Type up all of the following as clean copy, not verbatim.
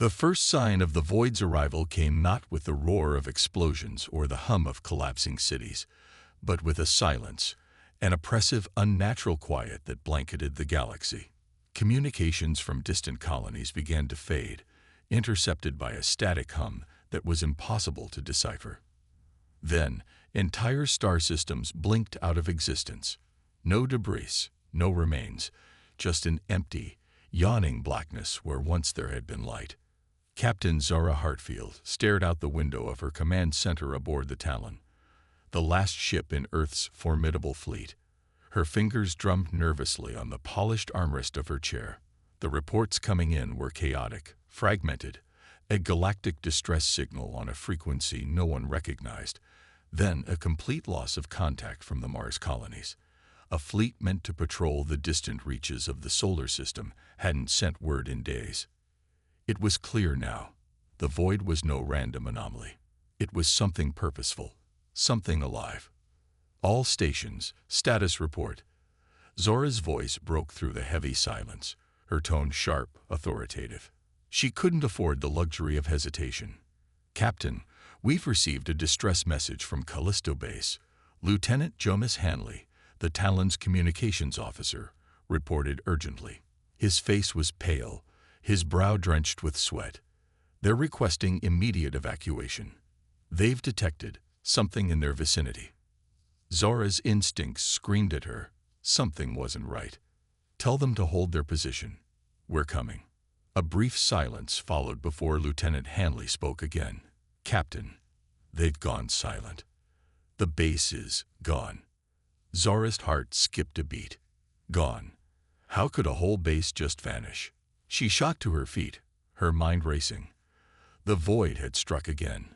The first sign of the Void's arrival came not with the roar of explosions or the hum of collapsing cities, but with a silence, an oppressive, unnatural quiet that blanketed the galaxy. Communications from distant colonies began to fade, intercepted by a static hum that was impossible to decipher. Then, entire star systems blinked out of existence. No debris, no remains, just an empty, yawning blackness where once there had been light. Captain Zara Hartfield stared out the window of her command center aboard the Talon, the last ship in Earth's formidable fleet. Her fingers drummed nervously on the polished armrest of her chair. The reports coming in were chaotic, fragmented, a galactic distress signal on a frequency no one recognized, then a complete loss of contact from the Mars colonies. A fleet meant to patrol the distant reaches of the solar system hadn't sent word in days. It was clear now. The Void was no random anomaly. It was something purposeful, something alive. All stations, status report. Zora's voice broke through the heavy silence, her tone sharp, authoritative. She couldn't afford the luxury of hesitation. Captain, we've received a distress message from Callisto Base. Lieutenant Jonas Hanley, the Talon's communications officer, reported urgently. His face was pale, his brow drenched with sweat. They're requesting immediate evacuation. They've detected something in their vicinity. Zora's instincts screamed at her. Something wasn't right. Tell them to hold their position. We're coming. A brief silence followed before Lieutenant Hanley spoke again. Captain, they've gone silent. The base is gone. Zora's heart skipped a beat. Gone. How could a whole base just vanish? She shot to her feet, her mind racing. The Void had struck again.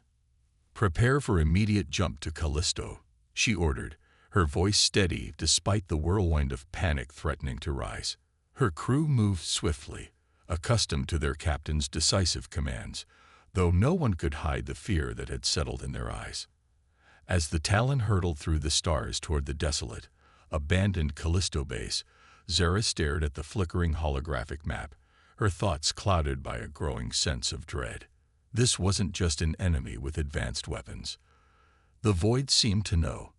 Prepare for immediate jump to Callisto, she ordered, her voice steady despite the whirlwind of panic threatening to rise. Her crew moved swiftly, accustomed to their captain's decisive commands, though no one could hide the fear that had settled in their eyes. As the Talon hurtled through the stars toward the desolate, abandoned Callisto base, Zara stared at the flickering holographic map, her thoughts clouded by a growing sense of dread. This wasn't just an enemy with advanced weapons. The Void seemed to know.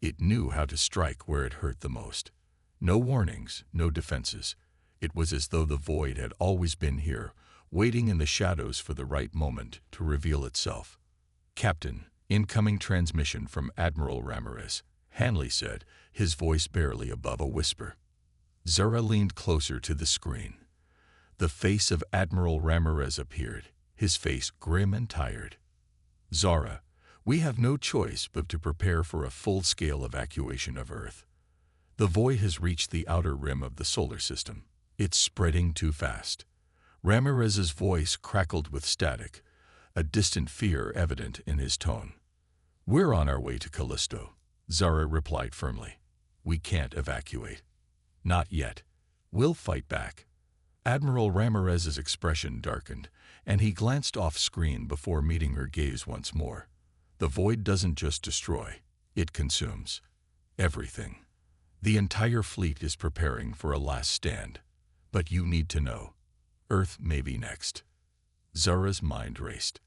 It knew how to strike where it hurt the most. No warnings, no defenses. It was as though the Void had always been here, waiting in the shadows for the right moment to reveal itself. Captain, incoming transmission from Admiral Ramirez, Hanley said, his voice barely above a whisper. Zara leaned closer to the screen. The face of Admiral Ramirez appeared, his face grim and tired. Zara, we have no choice but to prepare for a full-scale evacuation of Earth. The Void has reached the outer rim of the solar system. It's spreading too fast. Ramirez's voice crackled with static, a distant fear evident in his tone. We're on our way to Callisto, Zara replied firmly. We can't evacuate. Not yet. We'll fight back. Admiral Ramirez's expression darkened, and he glanced off-screen before meeting her gaze once more. The Void doesn't just destroy, it consumes. Everything. The entire fleet is preparing for a last stand. But you need to know. Earth may be next. Zara's mind raced.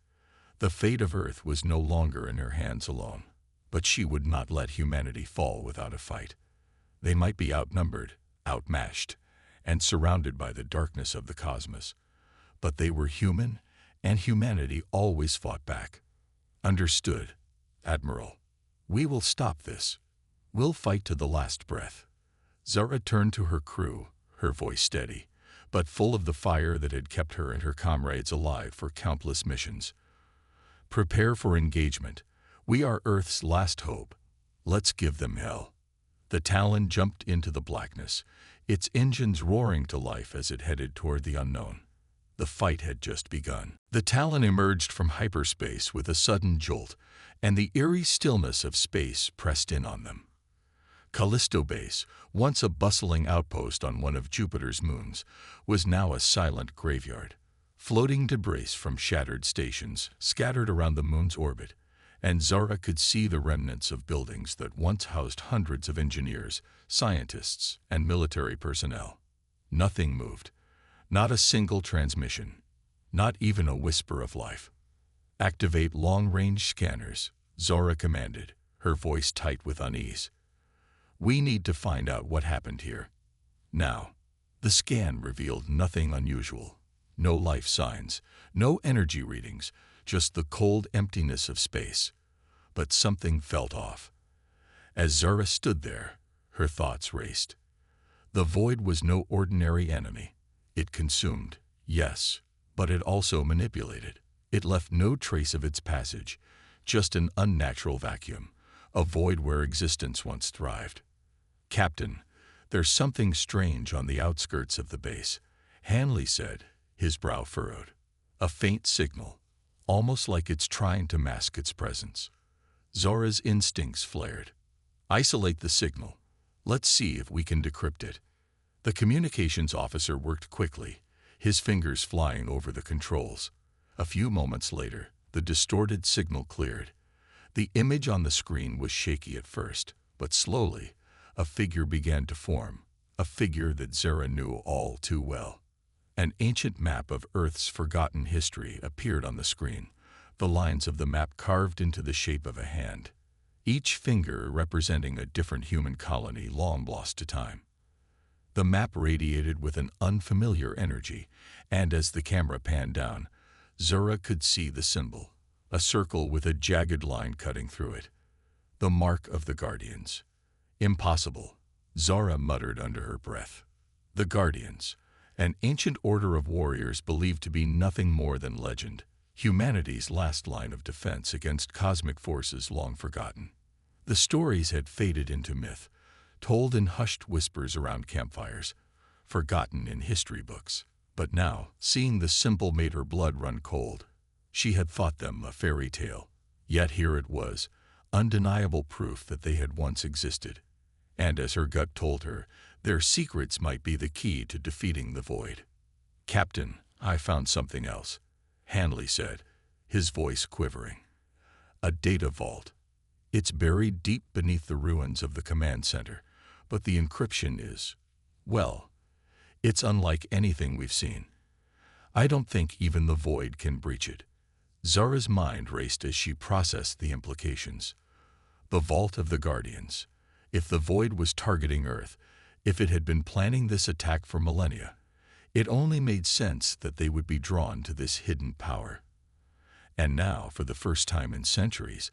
The fate of Earth was no longer in her hands alone, but she would not let humanity fall without a fight. They might be outnumbered, outmatched, and surrounded by the darkness of the cosmos, but they were human, and humanity always fought back. Understood, Admiral. We will stop this. We'll fight to the last breath. Zara turned to her crew, her voice steady, but full of the fire that had kept her and her comrades alive for countless missions. Prepare for engagement. We are Earth's last hope. Let's give them hell. The Talon jumped into the blackness, its engines roaring to life as it headed toward the unknown. The fight had just begun. The Talon emerged from hyperspace with a sudden jolt, and the eerie stillness of space pressed in on them. Callisto Base, once a bustling outpost on one of Jupiter's moons, was now a silent graveyard. Floating debris from shattered stations scattered around the moon's orbit, and Zara could see the remnants of buildings that once housed hundreds of engineers, scientists, and military personnel. Nothing moved. Not a single transmission. Not even a whisper of life. "Activate long-range scanners," Zora commanded, her voice tight with unease. "We need to find out what happened here. Now." The scan revealed nothing unusual. No life signs, no energy readings, just the cold emptiness of space. But something felt off. As Zora stood there, her thoughts raced. The void was no ordinary enemy. It consumed, yes, but it also manipulated. It left no trace of its passage, just an unnatural vacuum, a void where existence once thrived. "Captain, there's something strange on the outskirts of the base," Hanley said, his brow furrowed. "A faint signal, almost like it's trying to mask its presence." Zora's instincts flared. "Isolate the signal. Let's see if we can decrypt it." The communications officer worked quickly, his fingers flying over the controls. A few moments later, the distorted signal cleared. The image on the screen was shaky at first, but slowly, a figure began to form, a figure that Zora knew all too well. An ancient map of Earth's forgotten history appeared on the screen, the lines of the map carved into the shape of a hand, each finger representing a different human colony long lost to time. The map radiated with an unfamiliar energy, and as the camera panned down, Zora could see the symbol, a circle with a jagged line cutting through it. The mark of the Guardians. "Impossible," Zora muttered under her breath. The Guardians, an ancient order of warriors believed to be nothing more than legend, humanity's last line of defense against cosmic forces long forgotten. The stories had faded into myth, told in hushed whispers around campfires, forgotten in history books. But now, seeing the symbol made her blood run cold. She had thought them a fairy tale, yet here it was, undeniable proof that they had once existed. And as her gut told her, their secrets might be the key to defeating the void. "Captain, I found something else," Hanley said, his voice quivering. "A data vault. It's buried deep beneath the ruins of the command center, but the encryption is, well, it's unlike anything we've seen. I don't think even the void can breach it." Zora's mind raced as she processed the implications. The Vault of the Guardians. If the void was targeting Earth, if it had been planning this attack for millennia, it only made sense that they would be drawn to this hidden power. And now, for the first time in centuries,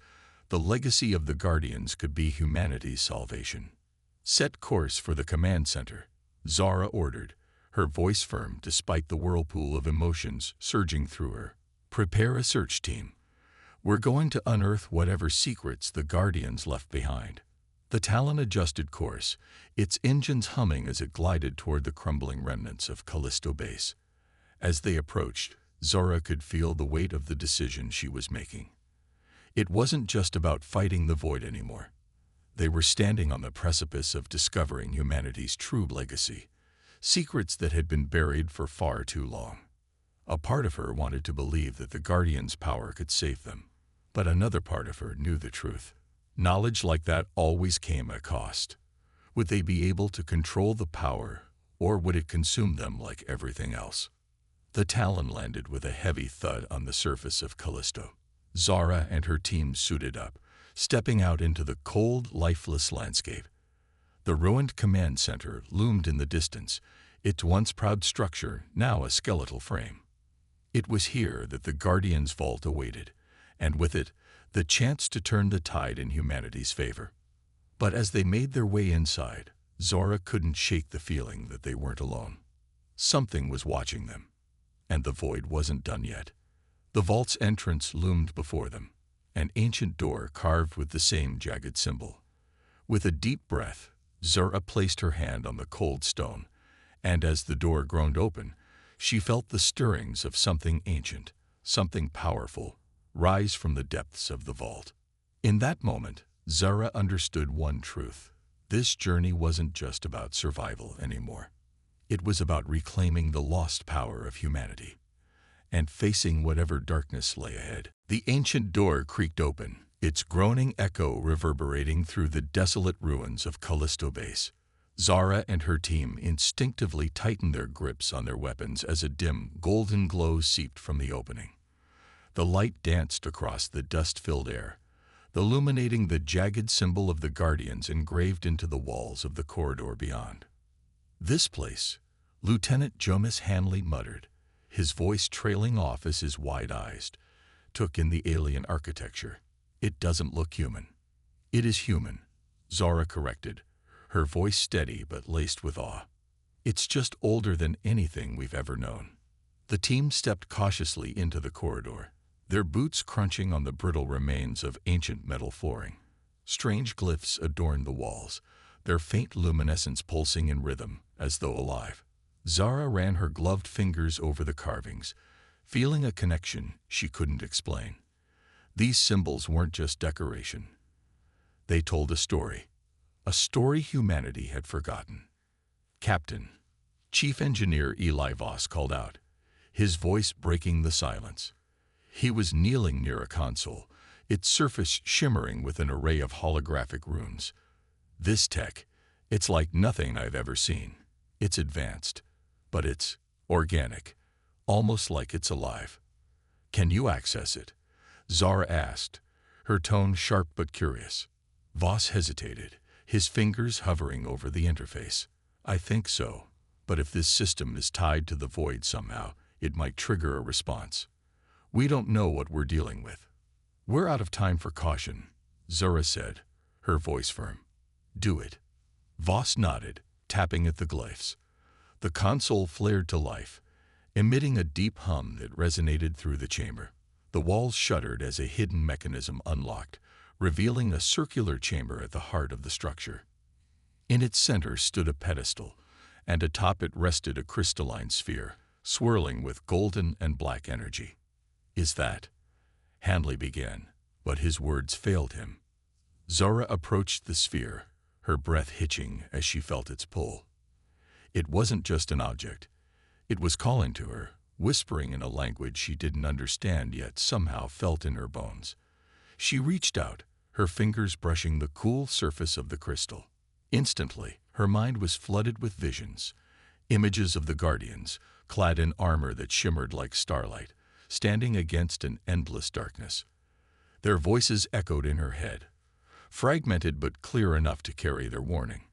the legacy of the Guardians could be humanity's salvation. "Set course for the command center," Zora ordered, her voice firm despite the whirlpool of emotions surging through her. "Prepare a search team. We're going to unearth whatever secrets the Guardians left behind." The Talon adjusted course, its engines humming as it glided toward the crumbling remnants of Callisto Base. As they approached, Zora could feel the weight of the decision she was making. It wasn't just about fighting the void anymore. They were standing on the precipice of discovering humanity's true legacy, secrets that had been buried for far too long. A part of her wanted to believe that the Guardians' power could save them, but another part of her knew the truth. Knowledge like that always came at a cost. Would they be able to control the power, or would it consume them like everything else? The Talon landed with a heavy thud on the surface of Callisto. Zora and her team suited up, stepping out into the cold, lifeless landscape. The ruined command center loomed in the distance, its once proud structure now a skeletal frame. It was here that the Guardians' vault awaited, and with it, the chance to turn the tide in humanity's favor. But as they made their way inside, Zora couldn't shake the feeling that they weren't alone. Something was watching them, and the void wasn't done yet. The vault's entrance loomed before them, an ancient door carved with the same jagged symbol. With a deep breath, Zora placed her hand on the cold stone, and as the door groaned open, she felt the stirrings of something ancient, something powerful, rise from the depths of the vault. In that moment, Zora understood one truth. This journey wasn't just about survival anymore. It was about reclaiming the lost power of humanity and facing whatever darkness lay ahead. The ancient door creaked open, its groaning echo reverberating through the desolate ruins of Callisto Base. Zara and her team instinctively tightened their grips on their weapons as a dim, golden glow seeped from the opening. The light danced across the dust-filled air, illuminating the jagged symbol of the Guardians engraved into the walls of the corridor beyond. "This place," Lieutenant Jomis Hanley muttered, his voice trailing off as his wide eyes took in the alien architecture. "It doesn't look human." "It is human," Zara corrected, her voice steady but laced with awe. "It's just older than anything we've ever known." The team stepped cautiously into the corridor, their boots crunching on the brittle remains of ancient metal flooring. Strange glyphs adorned the walls, their faint luminescence pulsing in rhythm, as though alive. Zara ran her gloved fingers over the carvings, feeling a connection she couldn't explain. These symbols weren't just decoration. They told a story humanity had forgotten. "Captain," Chief Engineer Eli Voss called out, his voice breaking the silence. He was kneeling near a console, its surface shimmering with an array of holographic runes. "This tech, it's like nothing I've ever seen. It's advanced, but it's organic, almost like it's alive." "Can you access it?" Zara asked, her tone sharp but curious. Voss hesitated, his fingers hovering over the interface. "I think so, but if this system is tied to the void somehow, it might trigger a response. We don't know what we're dealing with." "We're out of time for caution," Zara said, her voice firm. "Do it." Voss nodded, tapping at the glyphs. The console flared to life, emitting a deep hum that resonated through the chamber. The walls shuddered as a hidden mechanism unlocked, revealing a circular chamber at the heart of the structure. In its center stood a pedestal, and atop it rested a crystalline sphere, swirling with golden and black energy. "Is that?" Hanley began, but his words failed him. Zara approached the sphere, her breath hitching as she felt its pull. It wasn't just an object. It was calling to her, whispering in a language she didn't understand yet somehow felt in her bones. She reached out, her fingers brushing the cool surface of the crystal. Instantly, her mind was flooded with visions, images of the Guardians, clad in armor that shimmered like starlight, standing against an endless darkness. Their voices echoed in her head, fragmented but clear enough to carry their warning.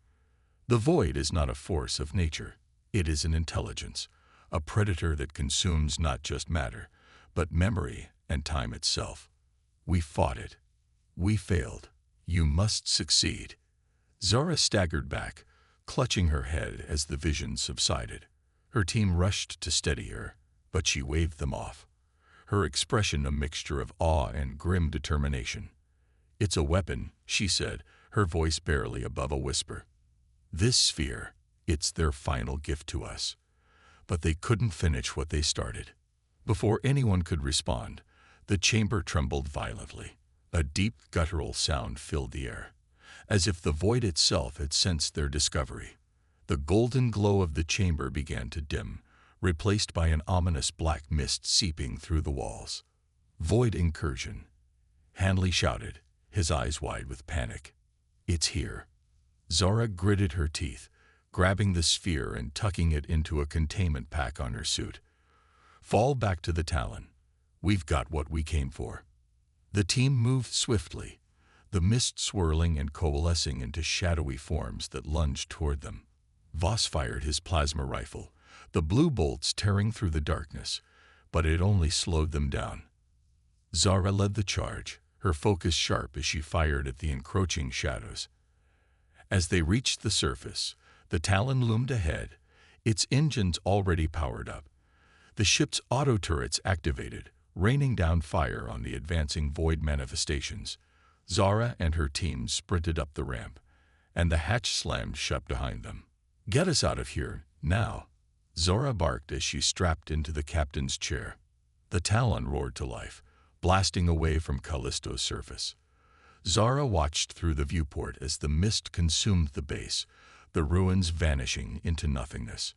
The void is not a force of nature. It is an intelligence, a predator that consumes not just matter, but memory and time itself. We fought it. We failed. You must succeed. Zara staggered back, clutching her head as the vision subsided. Her team rushed to steady her, but she waved them off, her expression a mixture of awe and grim determination. "It's a weapon," she said, her voice barely above a whisper. "This sphere, it's their final gift to us." But they couldn't finish what they started. Before anyone could respond, the chamber trembled violently. A deep guttural sound filled the air, as if the void itself had sensed their discovery. The golden glow of the chamber began to dim, replaced by an ominous black mist seeping through the walls. "Void incursion," Hanley shouted, his eyes wide with panic. "It's here." Zara gritted her teeth, grabbing the sphere and tucking it into a containment pack on her suit. "Fall back to the Talon. We've got what we came for." The team moved swiftly, the mist swirling and coalescing into shadowy forms that lunged toward them. Voss fired his plasma rifle, the blue bolts tearing through the darkness, but it only slowed them down. Zara led the charge, her focus sharp as she fired at the encroaching shadows. As they reached the surface, the Talon loomed ahead, its engines already powered up. The ship's auto turrets activated, raining down fire on the advancing void manifestations. Zara and her team sprinted up the ramp, and the hatch slammed shut behind them. "Get us out of here, now," Zara barked as she strapped into the captain's chair. The Talon roared to life, blasting away from Callisto's surface. Zara watched through the viewport as the mist consumed the base, the ruins vanishing into nothingness.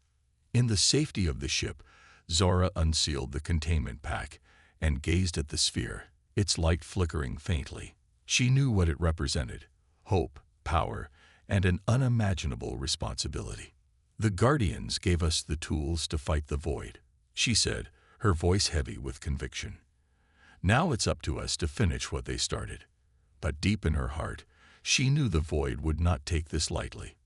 In the safety of the ship, Zara unsealed the containment pack and gazed at the sphere, its light flickering faintly. She knew what it represented: hope, power, and an unimaginable responsibility. "The Guardians gave us the tools to fight the void," she said, her voice heavy with conviction. "Now it's up to us to finish what they started." But deep in her heart, she knew the void would not take this lightly.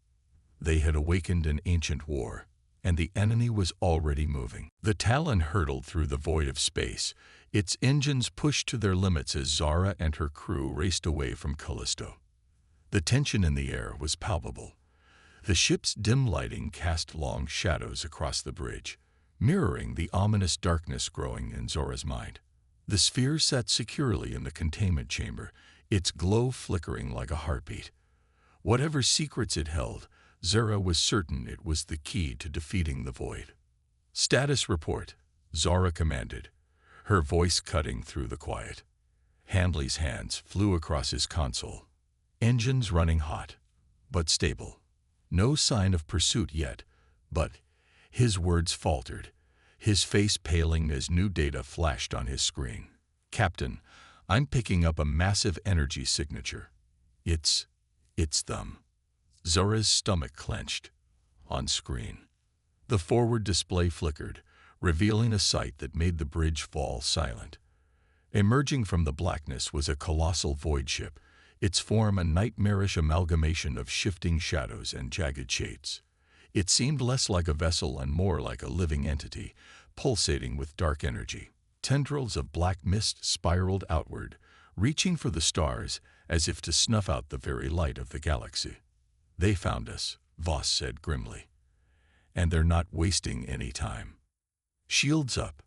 They had awakened an ancient war, and the enemy was already moving. The Talon hurtled through the void of space, its engines pushed to their limits as Zara and her crew raced away from Callisto. The tension in the air was palpable. The ship's dim lighting cast long shadows across the bridge, mirroring the ominous darkness growing in Zora's mind. The sphere sat securely in the containment chamber, its glow flickering like a heartbeat. Whatever secrets it held, Zora was certain it was the key to defeating the void. "Status report," Zora commanded, her voice cutting through the quiet. Handley's hands flew across his console. Engines running hot, but stable. No sign of pursuit yet, but his words faltered, his face paling as new data flashed on his screen. "Captain, I'm picking up a massive energy signature. It's them." Zora's stomach clenched. On screen, the forward display flickered, revealing a sight that made the bridge fall silent. Emerging from the blackness was a colossal void ship, its form a nightmarish amalgamation of shifting shadows and jagged shapes. It seemed less like a vessel and more like a living entity, pulsating with dark energy. Tendrils of black mist spiraled outward, reaching for the stars as if to snuff out the very light of the galaxy. "They found us," Voss said grimly. "And they're not wasting any time." "Shields up,"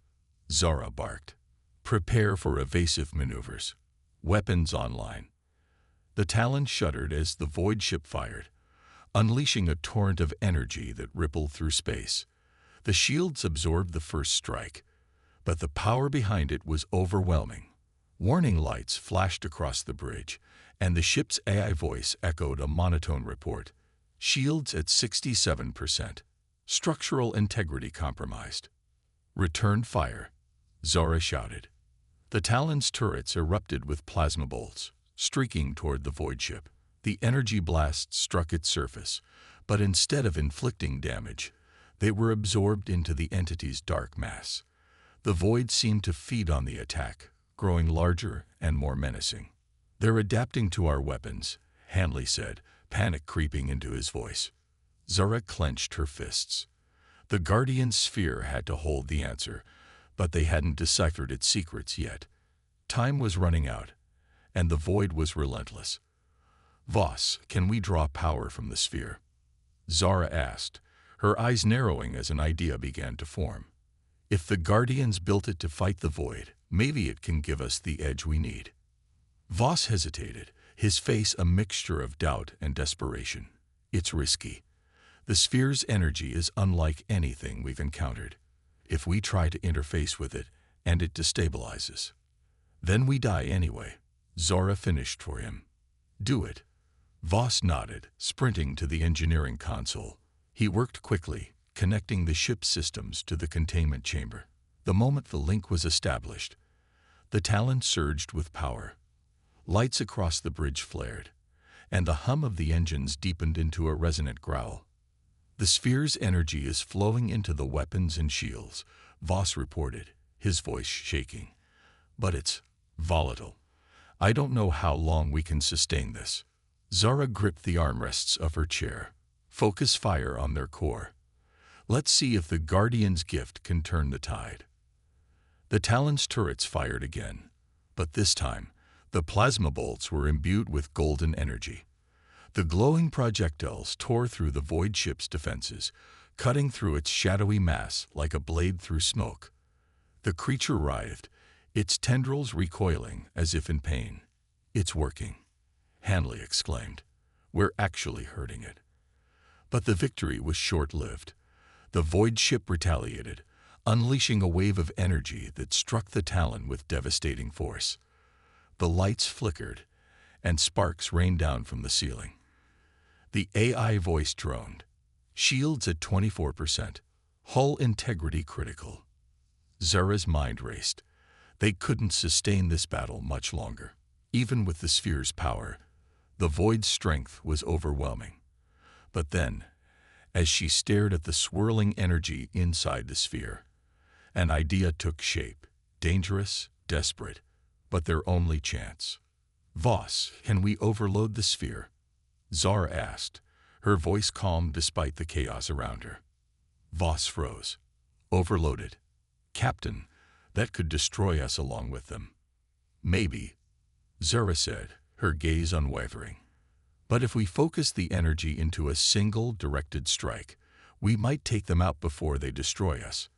Zara barked. "Prepare for evasive maneuvers. Weapons online." The Talon shuddered as the void ship fired, unleashing a torrent of energy that rippled through space. The shields absorbed the first strike, but the power behind it was overwhelming. Warning lights flashed across the bridge, and the ship's AI voice echoed a monotone report. "Shields at 67%. Structural integrity compromised." "Return fire," Zora shouted. The Talon's turrets erupted with plasma bolts, streaking toward the void ship. The energy blasts struck its surface, but instead of inflicting damage, they were absorbed into the entity's dark mass. The void seemed to feed on the attack, growing larger and more menacing. "They're adapting to our weapons," Handley said, panic creeping into his voice. Zora clenched her fists. The Guardian sphere had to hold the answer, but they hadn't deciphered its secrets yet. Time was running out, and the void was relentless. "Voss, can we draw power from the sphere?" Zara asked, her eyes narrowing as an idea began to form. "If the Guardians built it to fight the void, maybe it can give us the edge we need." Voss hesitated, his face a mixture of doubt and desperation. "It's risky. The sphere's energy is unlike anything we've encountered. If we try to interface with it, and it destabilizes, then we die anyway." Zora finished for him. "Do it." Voss nodded, sprinting to the engineering console. He worked quickly, connecting the ship's systems to the containment chamber. The moment the link was established, the Talon surged with power. Lights across the bridge flared, and the hum of the engines deepened into a resonant growl. "The sphere's energy is flowing into the weapons and shields," Voss reported, his voice shaking. "But it's volatile. I don't know how long we can sustain this." Zara gripped the armrests of her chair. "Focus fire on their core. Let's see if the Guardian's gift can turn the tide." The Talon's turrets fired again, but this time, the plasma bolts were imbued with golden energy. The glowing projectiles tore through the void ship's defenses, cutting through its shadowy mass like a blade through smoke. The creature writhed, its tendrils recoiling as if in pain. "It's working," Handley exclaimed. "We're actually hurting it." But the victory was short-lived. The void ship retaliated, unleashing a wave of energy that struck the Talon with devastating force. The lights flickered, and sparks rained down from the ceiling. The AI voice droned. "Shields at 24%. Hull integrity critical." Zara's mind raced. They couldn't sustain this battle much longer. Even with the sphere's power, the void's strength was overwhelming. But then, as she stared at the swirling energy inside the sphere, an idea took shape, dangerous, desperate, but their only chance. "Voss, can we overload the sphere?" Zara asked, her voice calm despite the chaos around her. Voss froze. "Overloaded? Captain, that could destroy us along with them." "Maybe," Zara said, her gaze unwavering. "But if we focus the energy into a single directed strike, we might take them out before they destroy us."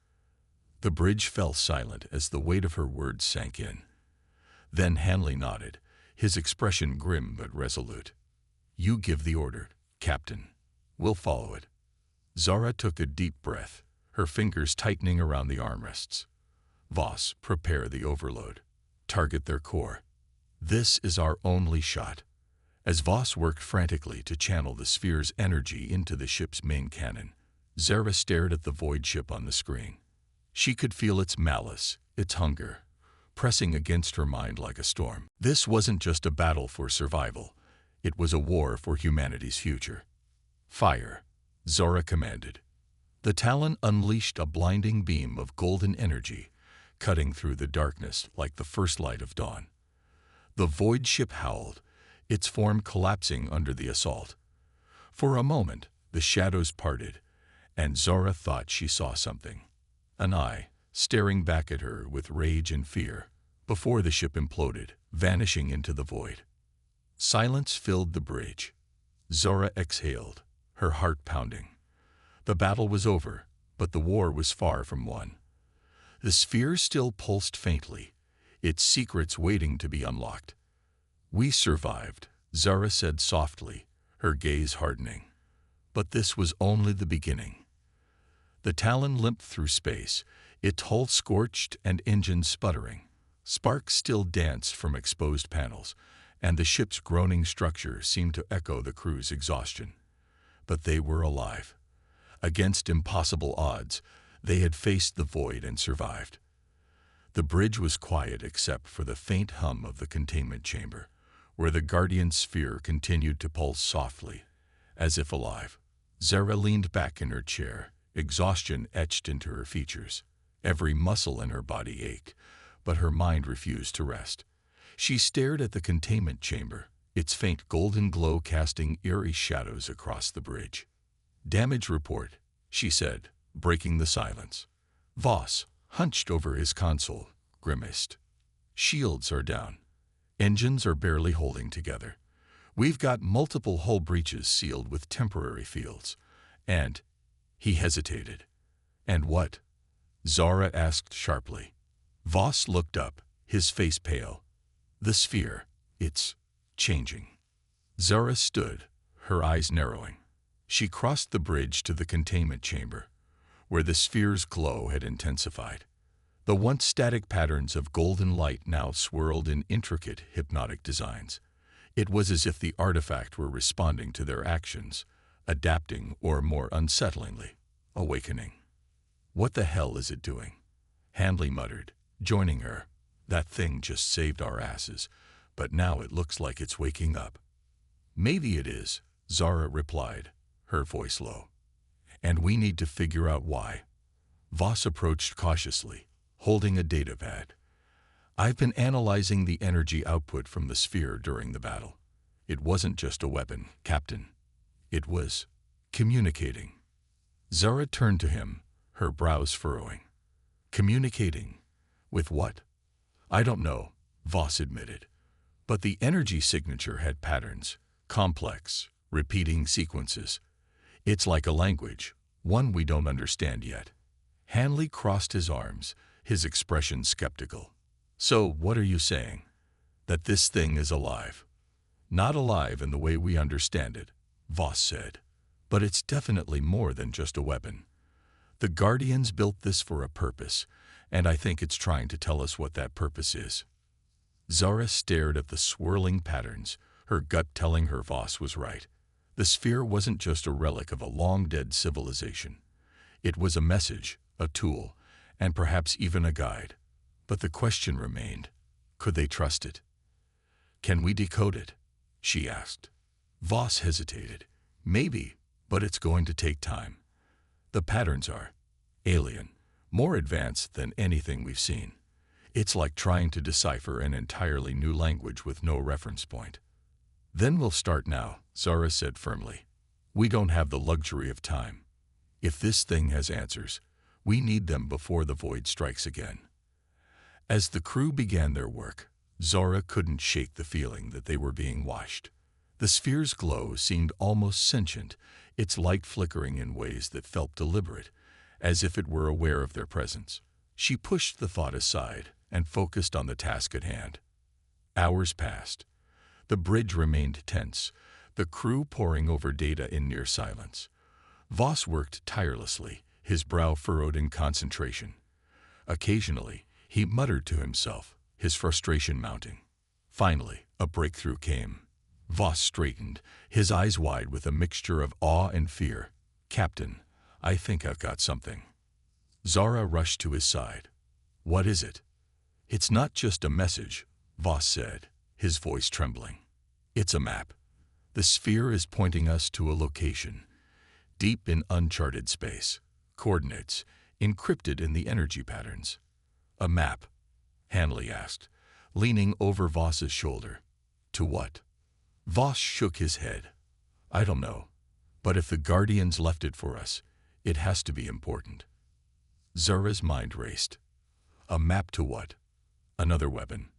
The bridge fell silent as the weight of her words sank in. Then Hanley nodded, his expression grim but resolute. "You give the order, Captain. We'll follow it." Zara took a deep breath, her fingers tightening around the armrests. "Voss, prepare the overload. Target their core. This is our only shot." As Voss worked frantically to channel the sphere's energy into the ship's main cannon, Zara stared at the void ship on the screen. She could feel its malice, its hunger, pressing against her mind like a storm. This wasn't just a battle for survival. It was a war for humanity's future. "Fire," Zora commanded. The Talon unleashed a blinding beam of golden energy, cutting through the darkness like the first light of dawn. The void ship howled, its form collapsing under the assault. For a moment, the shadows parted, and Zora thought she saw something. An eye, staring back at her with rage and fear, before the ship imploded, vanishing into the void. Silence filled the bridge. Zora exhaled, her heart pounding. The battle was over, but the war was far from won. The sphere still pulsed faintly, its secrets waiting to be unlocked. "We survived," Zara said softly, her gaze hardening. But this was only the beginning. The Talon limped through space, its hull scorched and engines sputtering. Sparks still danced from exposed panels, and the ship's groaning structure seemed to echo the crew's exhaustion. But they were alive. Against impossible odds, they had faced the void and survived. The bridge was quiet except for the faint hum of the containment chamber, where the Guardian sphere continued to pulse softly, as if alive. Zara leaned back in her chair, exhaustion etched into her features. Every muscle in her body ached, but her mind refused to rest. She stared at the containment chamber, its faint golden glow casting eerie shadows across the bridge. "Damage report," she said, breaking the silence. Voss, hunched over his console, grimaced. "Shields are down. Engines are barely holding together. We've got multiple hull breaches sealed with temporary fields. And—" he hesitated. "And what?" Zara asked sharply. Voss looked up, his face pale. "The sphere. It's changing." Zara stood, her eyes narrowing. She crossed the bridge to the containment chamber, where the sphere's glow had intensified. The once static patterns of golden light now swirled in intricate, hypnotic designs. It was as if the artifact were responding to their actions, adapting or, more unsettlingly, awakening. "What the hell is it doing?" Hanley muttered, joining her. "That thing just saved our asses, but now it looks like it's waking up." "Maybe it is," Zara replied, her voice low. "And we need to figure out why." Voss approached cautiously, holding a datapad. "I've been analyzing the energy output from the sphere during the battle. It wasn't just a weapon, Captain. It was communicating." Zara turned to him, her brows furrowing. "Communicating? With what?" "I don't know," Voss admitted. "But the energy signature had patterns, complex, repeating sequences. It's like a language, one we don't understand yet." Hanley crossed his arms, his expression skeptical. "So what are you saying? That this thing is alive?" "Not alive in the way we understand it," Voss said. "But it's definitely more than just a weapon. The Guardians built this for a purpose, and I think it's trying to tell us what that purpose is." Zara stared at the swirling patterns, her gut telling her Voss was right. The sphere wasn't just a relic of a long-dead civilization. It was a message, a tool, and perhaps even a guide. But the question remained, could they trust it? "Can we decode it?" she asked. Voss hesitated. "Maybe, But it's going to take time. The patterns are alien, more advanced than anything we've seen. It's like trying to decipher an entirely new language with no reference point. Then we'll start now, Zara said firmly. We don't have the luxury of time. If this thing has answers, we need them before the void strikes again. As the crew began their work, Zara couldn't shake the feeling that they were being watched. The sphere's glow seemed almost sentient, its light flickering in ways that felt deliberate, as if it were aware of their presence. She pushed the thought aside and focused on the task at hand. Hours passed. The bridge remained tense, the crew poring over data in near silence. Voss worked tirelessly, his brow furrowed in concentration. Occasionally, he muttered to himself, his frustration mounting. Finally, a breakthrough came. Voss straightened, his eyes wide with a mixture of awe and fear. "Captain, I think I've got something." Zara rushed to his side. "What is it?" "It's not just a message," Voss said, his voice trembling. "It's a map. The sphere is pointing us to a location, deep in uncharted space. Coordinates, encrypted in the energy patterns." "A map?" Hanley asked, leaning over Voss's shoulder. "To what?" Voss shook his head. "I don't know. But if the Guardians left it for us, it has to be important." Zara's mind raced. A map to what? Another weapon?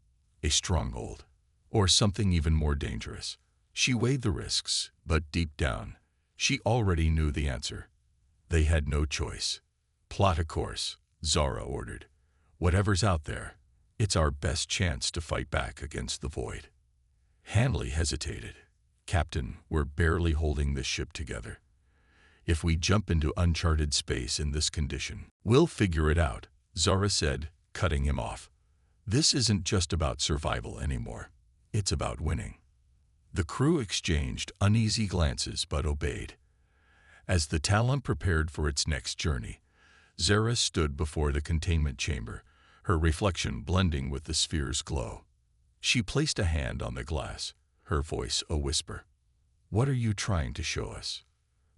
A stronghold? Or something even more dangerous? She weighed the risks, but deep down, she already knew the answer. They had no choice. "Plot a course," Zara ordered. "Whatever's out there, it's our best chance to fight back against the void." Hanley hesitated. "Captain, we're barely holding this ship together. If we jump into uncharted space in this condition, we'll figure it out," Zara said, cutting him off. "This isn't just about survival anymore. It's about winning." The crew exchanged uneasy glances but obeyed. As the Talon prepared for its next journey, Zara stood before the containment chamber, her reflection blending with the sphere's glow. She placed a hand on the glass, her voice a whisper. "What are you trying to show us?"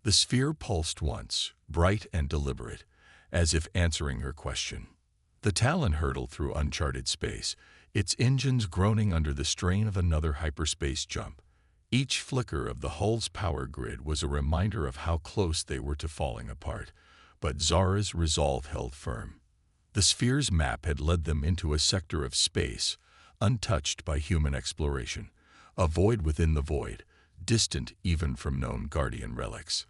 The sphere pulsed once, bright and deliberate, as if answering her question. The Talon hurtled through uncharted space, its engines groaning under the strain of another hyperspace jump. Each flicker of the hull's power grid was a reminder of how close they were to falling apart, but Zara's resolve held firm. The sphere's map had led them into a sector of space, untouched by human exploration, a void within the void, distant even from known Guardian relics.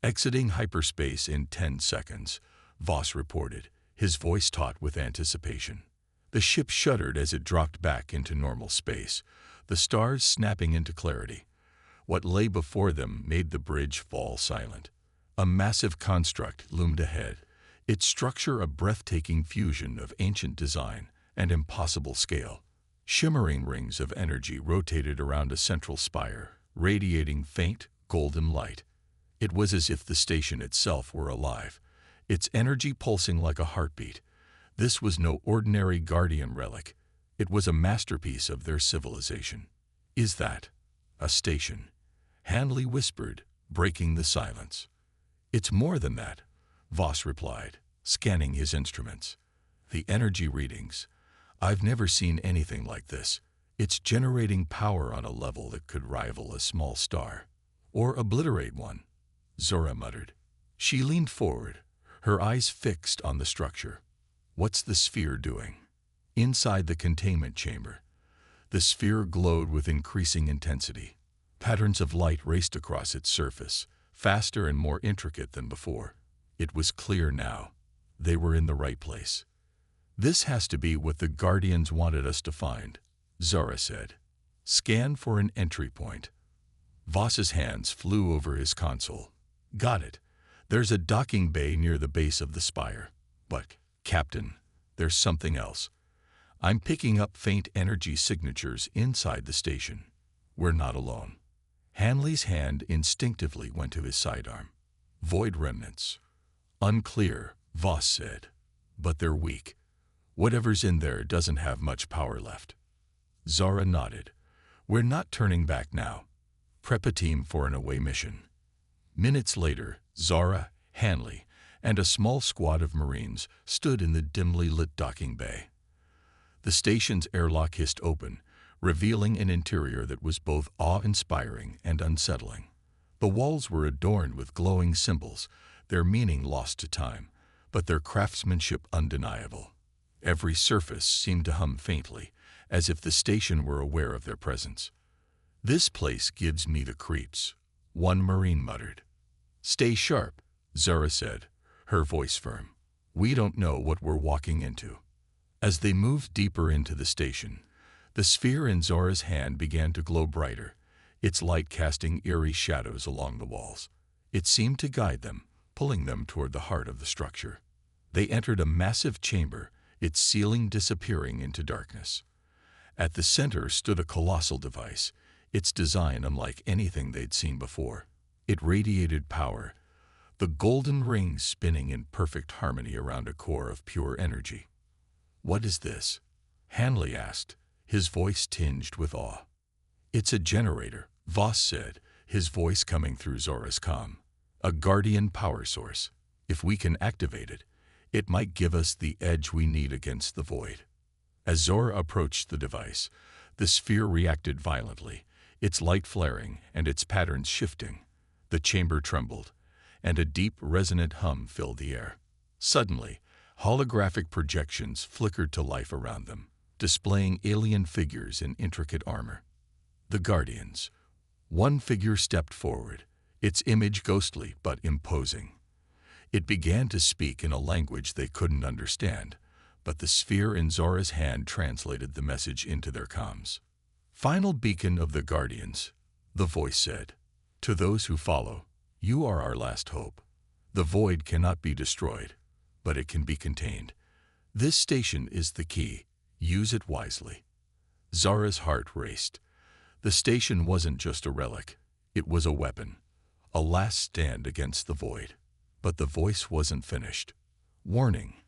"Exiting hyperspace in 10 seconds, Voss reported, his voice taut with anticipation. The ship shuddered as it dropped back into normal space, the stars snapping into clarity. What lay before them made the bridge fall silent. A massive construct loomed ahead, its structure a breathtaking fusion of ancient design and impossible scale. Shimmering rings of energy rotated around a central spire, radiating faint, golden light. It was as if the station itself were alive, its energy pulsing like a heartbeat. This was no ordinary Guardian relic. It was a masterpiece of their civilization. "Is that a station?" Hanley whispered, breaking the silence. "It's more than that," Voss replied, scanning his instruments. "The energy readings. I've never seen anything like this. It's generating power on a level that could rival a small star. Or obliterate one," Zora muttered. She leaned forward, her eyes fixed on the structure. "What's the sphere doing?" Inside the containment chamber, the sphere glowed with increasing intensity. Patterns of light raced across its surface, faster and more intricate than before. It was clear now. They were in the right place. "This has to be what the Guardians wanted us to find," Zara said. "Scan for an entry point." Voss's hands flew over his console. "Got it. There's a docking bay near the base of the spire. But, Captain, there's something else. I'm picking up faint energy signatures inside the station. We're not alone." Hanley's hand instinctively went to his sidearm. "Void remnants." "Unclear," Voss said. "But they're weak. Whatever's in there doesn't have much power left." Zara nodded. "We're not turning back now. Prep a team for an away mission." Minutes later, Zara, Hanley, and a small squad of Marines stood in the dimly lit docking bay. The station's airlock hissed open, revealing an interior that was both awe-inspiring and unsettling. The walls were adorned with glowing symbols, their meaning lost to time, but their craftsmanship undeniable. Every surface seemed to hum faintly, as if the station were aware of their presence. "This place gives me the creeps," one Marine muttered. "Stay sharp," Zara said, her voice firm. "We don't know what we're walking into." As they moved deeper into the station, the sphere in Zora's hand began to glow brighter, its light casting eerie shadows along the walls. It seemed to guide them, pulling them toward the heart of the structure. They entered a massive chamber, its ceiling disappearing into darkness. At the center stood a colossal device, its design unlike anything they'd seen before. It radiated power, the golden rings spinning in perfect harmony around a core of pure energy. "What is this?" Hanley asked, his voice tinged with awe. "It's a generator," Voss said, his voice coming through Zora's comm. "A guardian power source. If we can activate it, it might give us the edge we need against the void." As Zora approached the device, the sphere reacted violently, its light flaring and its patterns shifting. The chamber trembled, and a deep, resonant hum filled the air. Suddenly, holographic projections flickered to life around them, displaying alien figures in intricate armor. The Guardians. One figure stepped forward, its image ghostly but imposing. It began to speak in a language they couldn't understand, but the sphere in Zora's hand translated the message into their comms. "Final beacon of the Guardians," the voice said. "To those who follow, you are our last hope. The void cannot be destroyed, but it can be contained. This station is the key. Use it wisely." Zara's heart raced. The station wasn't just a relic. It was a weapon, a last stand against the void. But the voice wasn't finished. "Warning.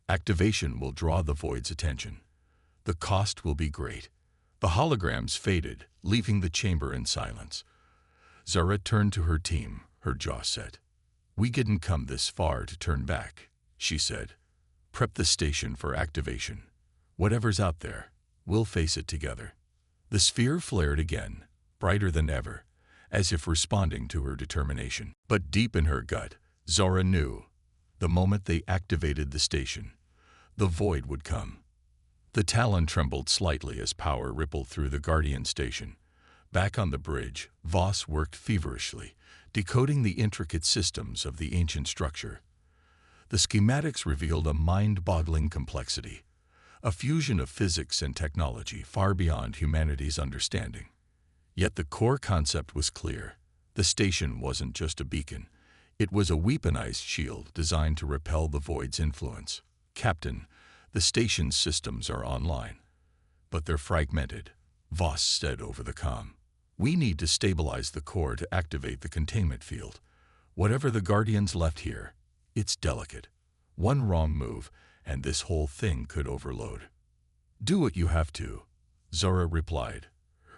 Activation will draw the void's attention. The cost will be great." The holograms faded, leaving the chamber in silence. Zara turned to her team, her jaw set. "We didn't come this far to turn back," she said. "Prep the station for activation. Whatever's out there, we'll face it together." The sphere flared again, brighter than ever, as if responding to her determination. But deep in her gut, Zora knew, the moment they activated the station, the void would come. The Talon trembled slightly as power rippled through the Guardian station. Back on the bridge, Voss worked feverishly, decoding the intricate systems of the ancient structure. The schematics revealed a mind-boggling complexity, a fusion of physics and technology far beyond humanity's understanding. Yet the core concept was clear. The station wasn't just a beacon. It was a weaponized shield designed to repel the void's influence. "Captain, the station's systems are online, but they're fragmented," Voss said over the comm. "We need to stabilize the core to activate the containment field. Whatever the Guardians left here, it's delicate. One wrong move, and this whole thing could overload." "Do what you have to," Zora replied,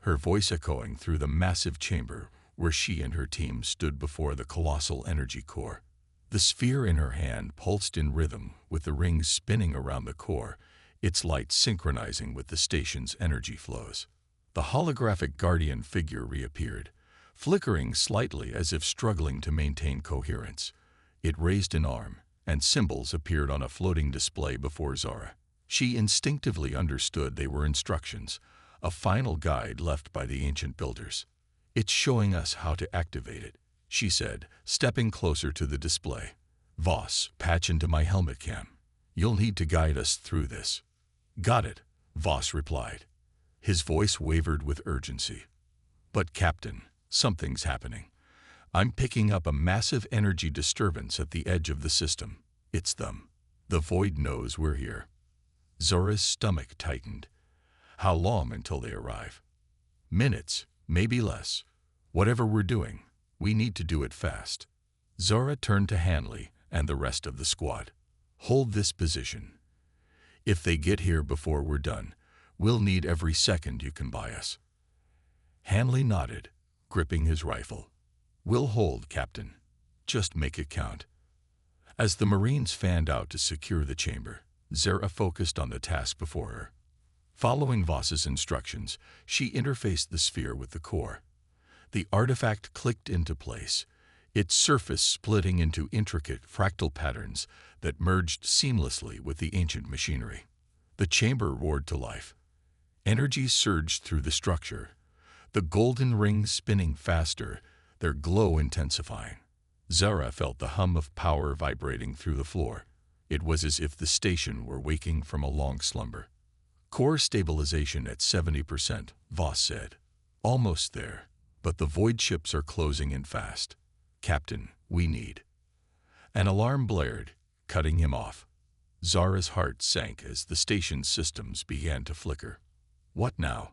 her voice echoing through the massive chamber where she and her team stood before the colossal energy core. The sphere in her hand pulsed in rhythm with the rings spinning around the core, its light synchronizing with the station's energy flows. The holographic Guardian figure reappeared, flickering slightly as if struggling to maintain coherence. It raised an arm, and symbols appeared on a floating display before Zora. She instinctively understood they were instructions, a final guide left by the ancient builders. "It's showing us how to activate it," she said, stepping closer to the display. "Voss, patch into my helmet cam. You'll need to guide us through this." "Got it," Voss replied. His voice wavered with urgency. "But Captain, something's happening. I'm picking up a massive energy disturbance at the edge of the system. It's them. The void knows we're here." Zora's stomach tightened. "How long until they arrive?" "Minutes, maybe less. Whatever we're doing, we need to do it fast." Zora turned to Hanley and the rest of the squad. "Hold this position. If they get here before we're done, we'll need every second you can buy us." Hanley nodded, gripping his rifle. We'll hold, Captain. Just make it count. As the Marines fanned out to secure the chamber, Zara focused on the task before her. Following Voss's instructions, she interfaced the sphere with the core. The artifact clicked into place, its surface splitting into intricate fractal patterns that merged seamlessly with the ancient machinery. The chamber roared to life. Energy surged through the structure, the golden rings spinning faster, their glow intensifying. Zara felt the hum of power vibrating through the floor. It was as if the station were waking from a long slumber. Core stabilization at 70%, Voss said. Almost there, but the void ships are closing in fast. Captain, we need. An alarm blared, cutting him off. Zara's heart sank as the station's systems began to flicker. What now?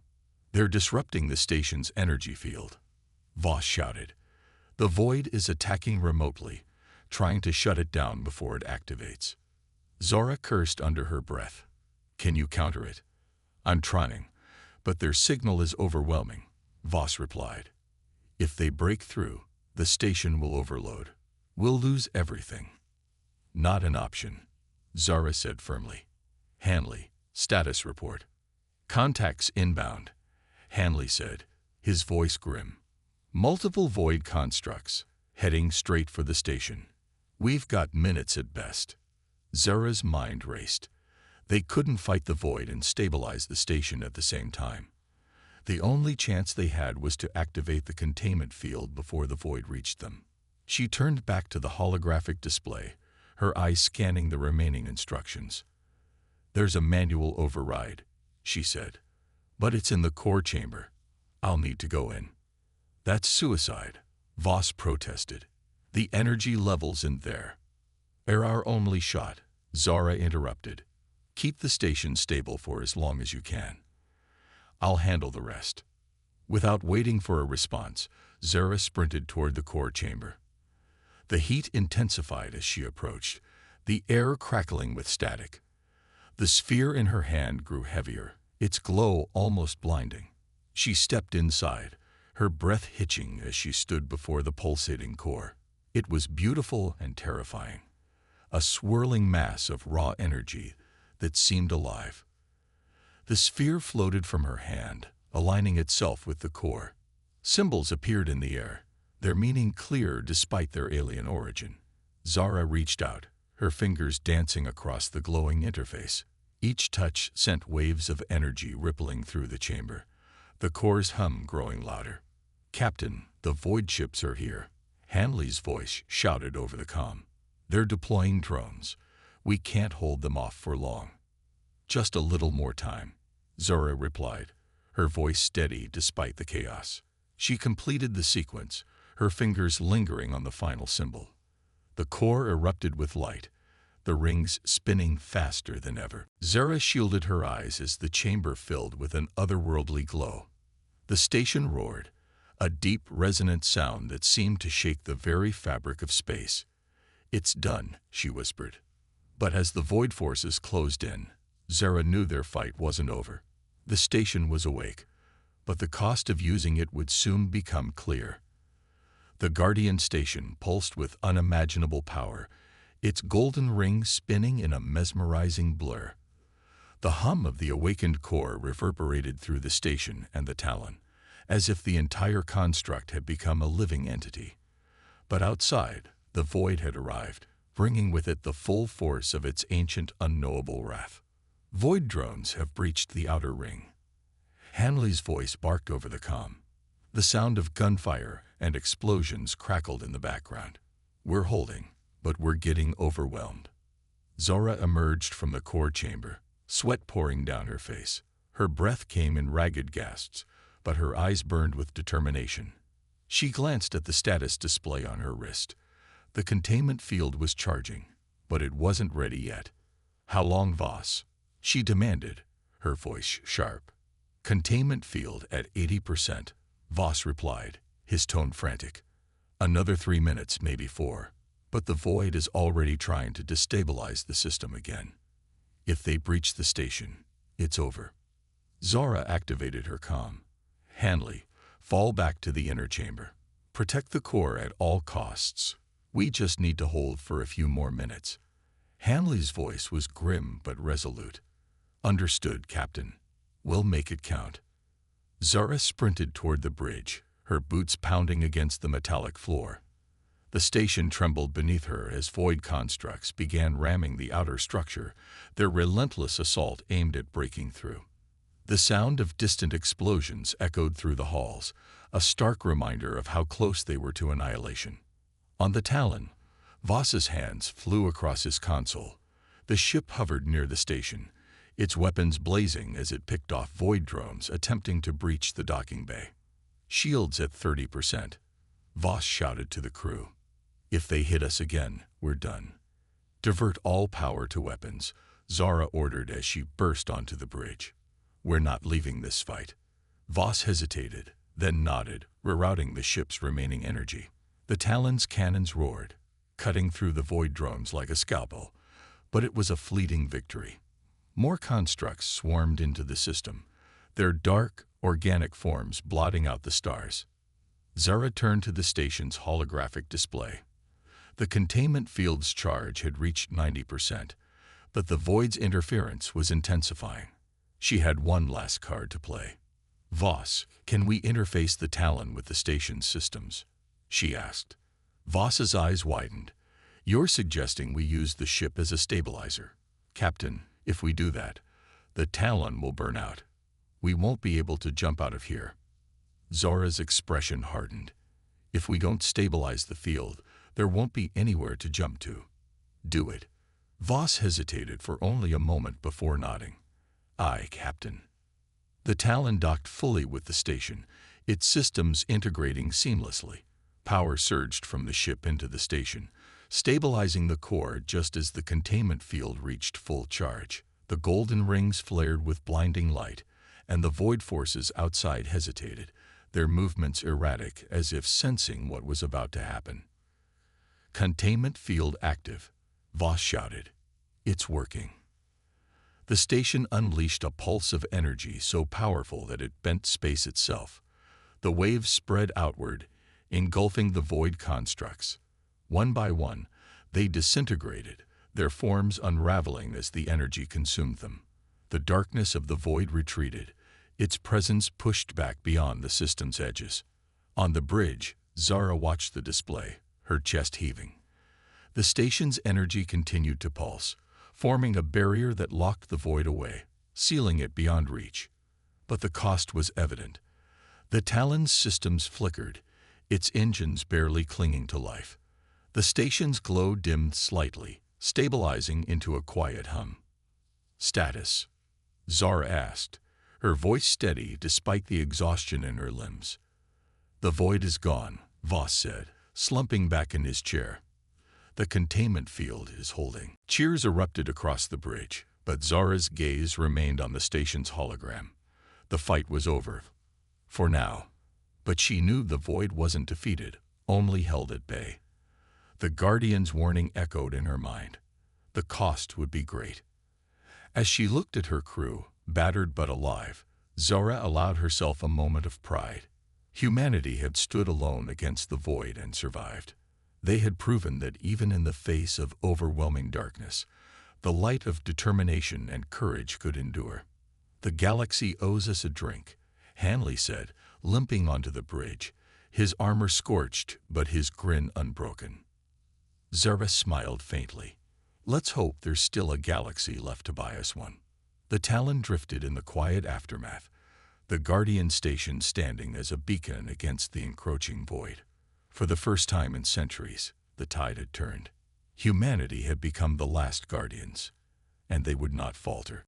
They're disrupting the station's energy field. Voss shouted. The void is attacking remotely, trying to shut it down before it activates. Zara cursed under her breath. Can you counter it? I'm trying, but their signal is overwhelming, Voss replied. If they break through, the station will overload. We'll lose everything. Not an option, Zara said firmly. Hanley, status report. Contacts inbound, Hanley said, his voice grim. Multiple void constructs, heading straight for the station. We've got minutes at best. Zara's mind raced. They couldn't fight the void and stabilize the station at the same time. The only chance they had was to activate the containment field before the void reached them. She turned back to the holographic display, her eyes scanning the remaining instructions. There's a manual override, she said. But it's in the core chamber. I'll need to go in. That's suicide, Voss protested. The energy levels in there. They're our only shot, Zara interrupted. Keep the station stable for as long as you can. I'll handle the rest. Without waiting for a response, Zara sprinted toward the core chamber. The heat intensified as she approached, the air crackling with static. The sphere in her hand grew heavier, its glow almost blinding. She stepped inside, her breath hitching as she stood before the pulsating core. It was beautiful and terrifying, a swirling mass of raw energy that seemed alive. The sphere floated from her hand, aligning itself with the core. Symbols appeared in the air, their meaning clear despite their alien origin. Zara reached out, her fingers dancing across the glowing interface. Each touch sent waves of energy rippling through the chamber, the core's hum growing louder. Captain, the void ships are here, Hanley's voice shouted over the comm. They're deploying drones. We can't hold them off for long. Just a little more time, Zara replied, her voice steady despite the chaos. She completed the sequence, her fingers lingering on the final symbol. The core erupted with light, the rings spinning faster than ever. Zara shielded her eyes as the chamber filled with an otherworldly glow. The station roared, a deep, resonant sound that seemed to shake the very fabric of space. It's done, she whispered. But as the void forces closed in, Zara knew their fight wasn't over. The station was awake, but the cost of using it would soon become clear. The Guardian station pulsed with unimaginable power, its golden ring spinning in a mesmerizing blur. The hum of the awakened core reverberated through the station and the Talon, as if the entire construct had become a living entity. But outside, the void had arrived, bringing with it the full force of its ancient, unknowable wrath. Void drones have breached the outer ring. Hanley's voice barked over the comm. The sound of gunfire and explosions crackled in the background. We're holding, but we're getting overwhelmed. Zara emerged from the core chamber, sweat pouring down her face. Her breath came in ragged gasps, but her eyes burned with determination. She glanced at the status display on her wrist. The containment field was charging, but it wasn't ready yet. How long, Voss? She demanded, her voice sharp. Containment field at 80%, Voss replied, his tone frantic. Another 3 minutes, maybe 4. But the void is already trying to destabilize the system again. If they breach the station, it's over. Zara activated her comm. Hanley, fall back to the inner chamber. Protect the core at all costs. We just need to hold for a few more minutes. Hanley's voice was grim but resolute. Understood, Captain. We'll make it count. Zara sprinted toward the bridge, her boots pounding against the metallic floor. The station trembled beneath her as void constructs began ramming the outer structure, their relentless assault aimed at breaking through. The sound of distant explosions echoed through the halls, a stark reminder of how close they were to annihilation. On the Talon, Voss's hands flew across his console. The ship hovered near the station, its weapons blazing as it picked off void drones attempting to breach the docking bay. Shields at 30%. Voss shouted to the crew. If they hit us again, we're done. Divert all power to weapons, Zara ordered as she burst onto the bridge. We're not leaving this fight. Voss hesitated, then nodded, rerouting the ship's remaining energy. The Talon's cannons roared, cutting through the void drones like a scalpel, but it was a fleeting victory. More constructs swarmed into the system, their dark, organic forms blotting out the stars. Zara turned to the station's holographic display. The containment field's charge had reached 90%, but the void's interference was intensifying. She had one last card to play. Voss, can we interface the Talon with the station's systems? She asked. Voss's eyes widened. You're suggesting we use the ship as a stabilizer. Captain, if we do that, the Talon will burn out. We won't be able to jump out of here. Zara's expression hardened. If we don't stabilize the field, there won't be anywhere to jump to. Do it. Voss hesitated for only a moment before nodding. Aye, Captain. The Talon docked fully with the station, its systems integrating seamlessly. Power surged from the ship into the station, stabilizing the core just as the containment field reached full charge. The golden rings flared with blinding light, and the void forces outside hesitated, their movements erratic as if sensing what was about to happen. Containment field active, Voss shouted. It's working. The station unleashed a pulse of energy so powerful that it bent space itself. The waves spread outward, engulfing the void constructs. One by one, they disintegrated, their forms unraveling as the energy consumed them. The darkness of the void retreated, its presence pushed back beyond the system's edges. On the bridge, Zara watched the display, her chest heaving. The station's energy continued to pulse, forming a barrier that locked the void away, sealing it beyond reach. But the cost was evident. The Talon's systems flickered, its engines barely clinging to life. The station's glow dimmed slightly, stabilizing into a quiet hum. Status? Zara asked, her voice steady despite the exhaustion in her limbs. The void is gone, Voss said, slumping back in his chair. The containment field is holding. Cheers erupted across the bridge, but Zara's gaze remained on the station's hologram. The fight was over. For now. But she knew the void wasn't defeated, only held at bay. The Guardian's warning echoed in her mind. The cost would be great. As she looked at her crew, battered but alive, Zara allowed herself a moment of pride. Humanity had stood alone against the void and survived. They had proven that even in the face of overwhelming darkness, the light of determination and courage could endure. The galaxy owes us a drink, Hanley said, limping onto the bridge, his armor scorched but his grin unbroken. Zara smiled faintly. Let's hope there's still a galaxy left to buy us one. The Talon drifted in the quiet aftermath, the Guardian station standing as a beacon against the encroaching void. For the first time in centuries, the tide had turned. Humanity had become the last Guardians, and they would not falter.